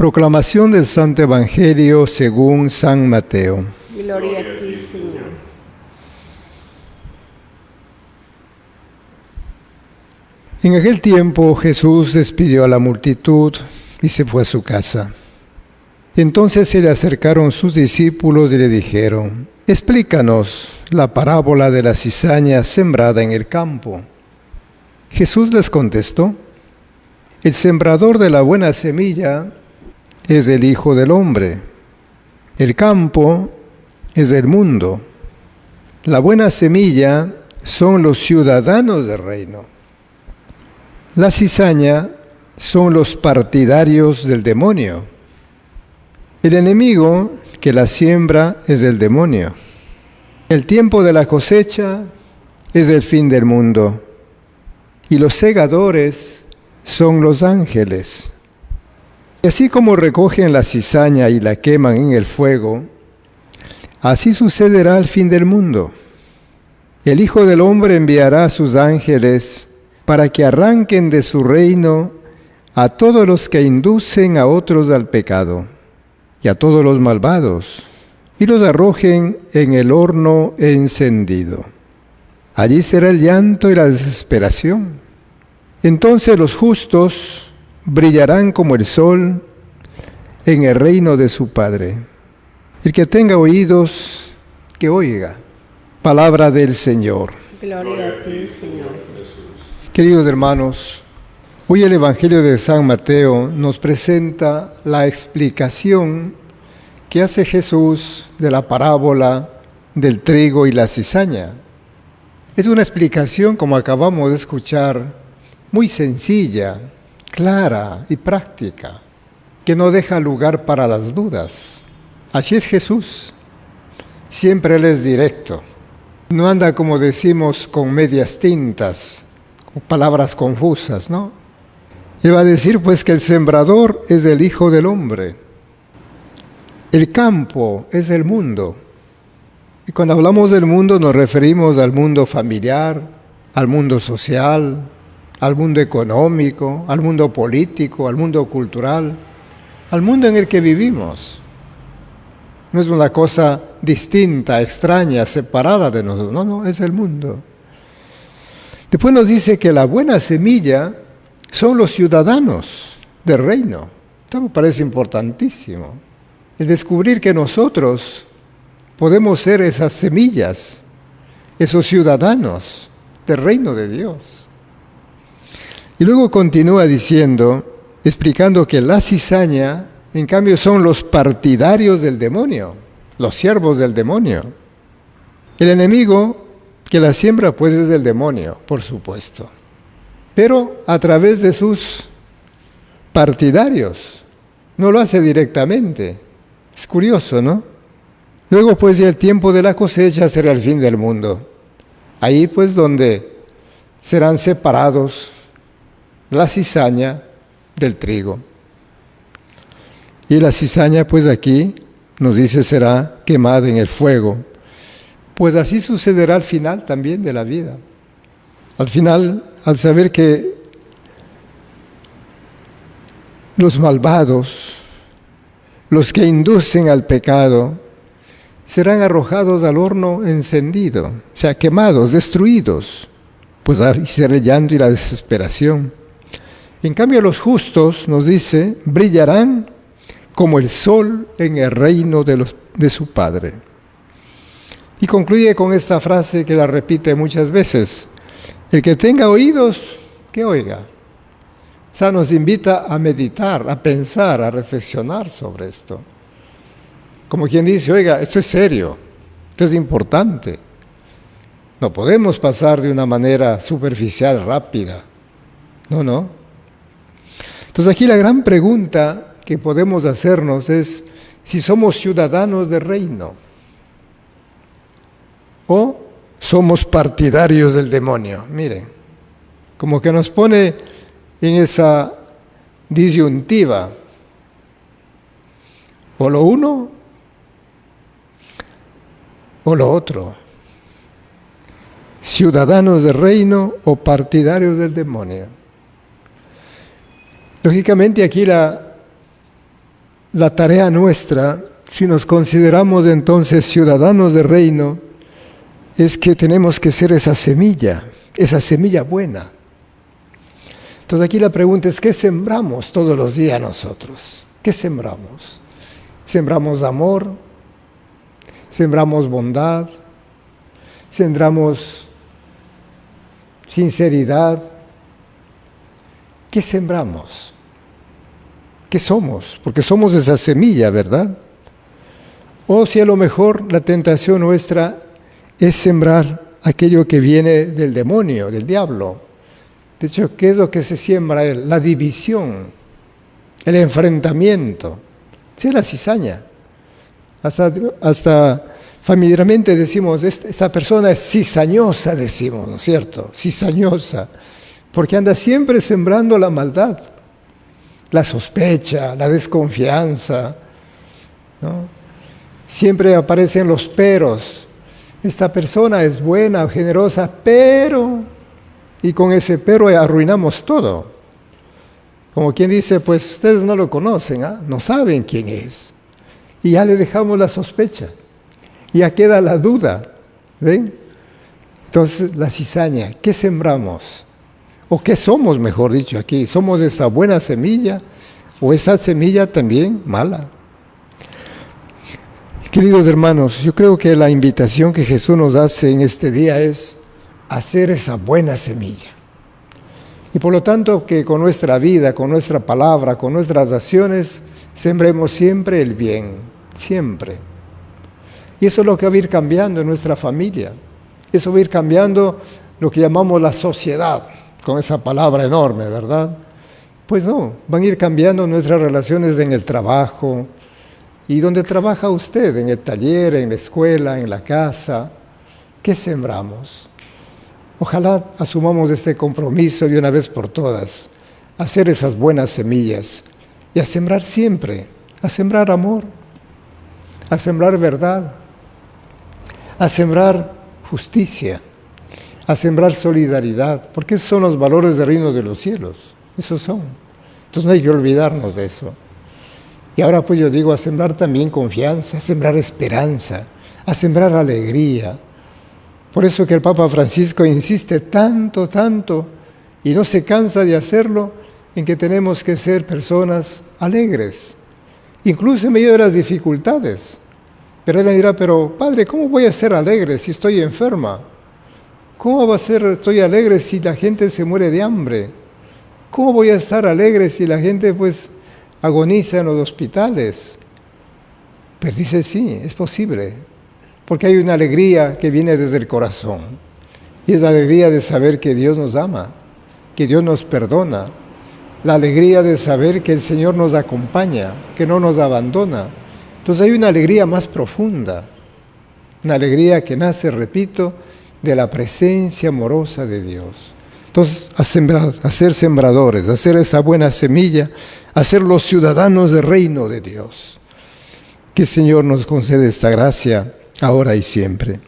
Proclamación del Santo Evangelio según San Mateo. Gloria a ti, Señor. En aquel tiempo Jesús despidió a la multitud y se fue a su casa. Entonces se le acercaron sus discípulos y le dijeron: «Explícanos la parábola de la cizaña sembrada en el campo». Jesús les contestó: «El sembrador de la buena semilla es el Hijo del Hombre. El campo es el mundo. La buena semilla son los ciudadanos del reino. La cizaña son los partidarios del demonio. El enemigo que la siembra es el demonio. El tiempo de la cosecha es el fin del mundo, y los segadores son los ángeles. Y así como recogen la cizaña y la queman en el fuego, así sucederá al fin del mundo. El Hijo del Hombre enviará a sus ángeles para que arranquen de su reino a todos los que inducen a otros al pecado y a todos los malvados, y los arrojen en el horno encendido. Allí será el llanto y la desesperación. Entonces los justos brillarán como el sol en el reino de su Padre. El que tenga oídos, que oiga. Palabra del Señor. Gloria a ti, Señor. Queridos hermanos, hoy el Evangelio de San Mateo nos presenta la explicación que hace Jesús de la parábola del trigo y la cizaña. Es una explicación, como acabamos de escuchar, muy sencilla, clara y práctica, que no deja lugar para las dudas. Así es Jesús. Siempre Él es directo. No anda, como decimos, con medias tintas, con palabras confusas, ¿no? Él va a decir, pues, que el sembrador es el Hijo del Hombre. El campo es el mundo. Y cuando hablamos del mundo nos referimos al mundo familiar, al mundo social, al mundo económico, al mundo político, al mundo cultural, al mundo en el que vivimos. No es una cosa distinta, extraña, separada de nosotros. No, es el mundo. Después nos dice que la buena semilla son los ciudadanos del reino. Esto me parece importantísimo. El descubrir que nosotros podemos ser esas semillas, esos ciudadanos del reino de Dios. Y luego continúa diciendo, explicando que la cizaña, en cambio, son los partidarios del demonio, los siervos del demonio. El enemigo que la siembra, pues, es el demonio, por supuesto. Pero a través de sus partidarios, no lo hace directamente. Es curioso, ¿no? Luego, pues, el tiempo de la cosecha será el fin del mundo. Ahí, pues, donde serán separados la cizaña del trigo. Y la cizaña, pues aquí nos dice, será quemada en el fuego. Pues así sucederá al final también de la vida. Al final, al saber que los malvados, los que inducen al pecado, serán arrojados al horno encendido, o sea, quemados, destruidos. Pues ahí será el llanto y la desesperación. En cambio, los justos, nos dice, brillarán como el sol en el reino de su Padre. Y concluye con esta frase que la repite muchas veces: el que tenga oídos, que oiga. O sea, nos invita a meditar, a pensar, a reflexionar sobre esto. Como quien dice, oiga, esto es serio, esto es importante. No podemos pasar de una manera superficial, rápida. No. Entonces aquí la gran pregunta que podemos hacernos es si somos ciudadanos del reino o somos partidarios del demonio. Miren, como que nos pone en esa disyuntiva, o lo uno o lo otro, ciudadanos del reino o partidarios del demonio. Lógicamente aquí la la tarea nuestra, si nos consideramos entonces ciudadanos del reino, es que tenemos que ser esa semilla buena. Entonces aquí la pregunta es, ¿qué sembramos todos los días nosotros? ¿Qué sembramos? ¿Sembramos amor? ¿Sembramos bondad? ¿Sembramos sinceridad? ¿Qué sembramos? ¿Qué somos? Porque somos esa semilla, ¿verdad? O si a lo mejor la tentación nuestra es sembrar aquello que viene del demonio, del diablo. De hecho, ¿qué es lo que se siembra? La división, el enfrentamiento. Sí, la cizaña. Hasta familiarmente decimos, esta persona es cizañosa, decimos, ¿no es cierto? Cizañosa. Porque anda siempre sembrando la maldad, la sospecha, la desconfianza, ¿no? Siempre aparecen los peros. Esta persona es buena, generosa, pero... Y con ese pero arruinamos todo. Como quien dice, pues ustedes no lo conocen, no saben quién es. Y ya le dejamos la sospecha. Y ya queda la duda. ¿Ven? Entonces, la cizaña, ¿qué sembramos? ¿O qué somos, mejor dicho, aquí? ¿Somos esa buena semilla o esa semilla también mala? Queridos hermanos, yo creo que la invitación que Jesús nos hace en este día es hacer esa buena semilla. Y por lo tanto que con nuestra vida, con nuestra palabra, con nuestras acciones, sembremos siempre el bien, siempre. Y eso es lo que va a ir cambiando en nuestra familia. Eso va a ir cambiando lo que llamamos la sociedad, con esa palabra enorme, ¿verdad? Pues no, van a ir cambiando nuestras relaciones en el trabajo. ¿Y dónde trabaja usted? En el taller, en la escuela, en la casa. ¿Qué sembramos? Ojalá asumamos este compromiso de una vez por todas, hacer esas buenas semillas y a sembrar siempre, a sembrar amor, a sembrar verdad, a sembrar justicia, a sembrar solidaridad, porque esos son los valores del reino de los cielos, esos son. Entonces no hay que olvidarnos de eso. Y ahora pues yo digo a sembrar también confianza, a sembrar esperanza, a sembrar alegría. Por eso que el Papa Francisco insiste tanto, y no se cansa de hacerlo, en que tenemos que ser personas alegres, incluso en medio de las dificultades. Pero él le dirá, pero padre, ¿cómo voy a ser alegre si estoy enferma? ¿Cómo va a ser estoy alegre si la gente se muere de hambre? ¿Cómo voy a estar alegre si la gente pues agoniza en los hospitales? Pero dice, sí, es posible. Porque hay una alegría que viene desde el corazón. Y es la alegría de saber que Dios nos ama, que Dios nos perdona. La alegría de saber que el Señor nos acompaña, que no nos abandona. Entonces hay una alegría más profunda. Una alegría que nace, repito, de la presencia amorosa de Dios. Entonces, a ser sembradores, a hacer esa buena semilla, a ser los ciudadanos del reino de Dios. Que el Señor nos concede esta gracia ahora y siempre.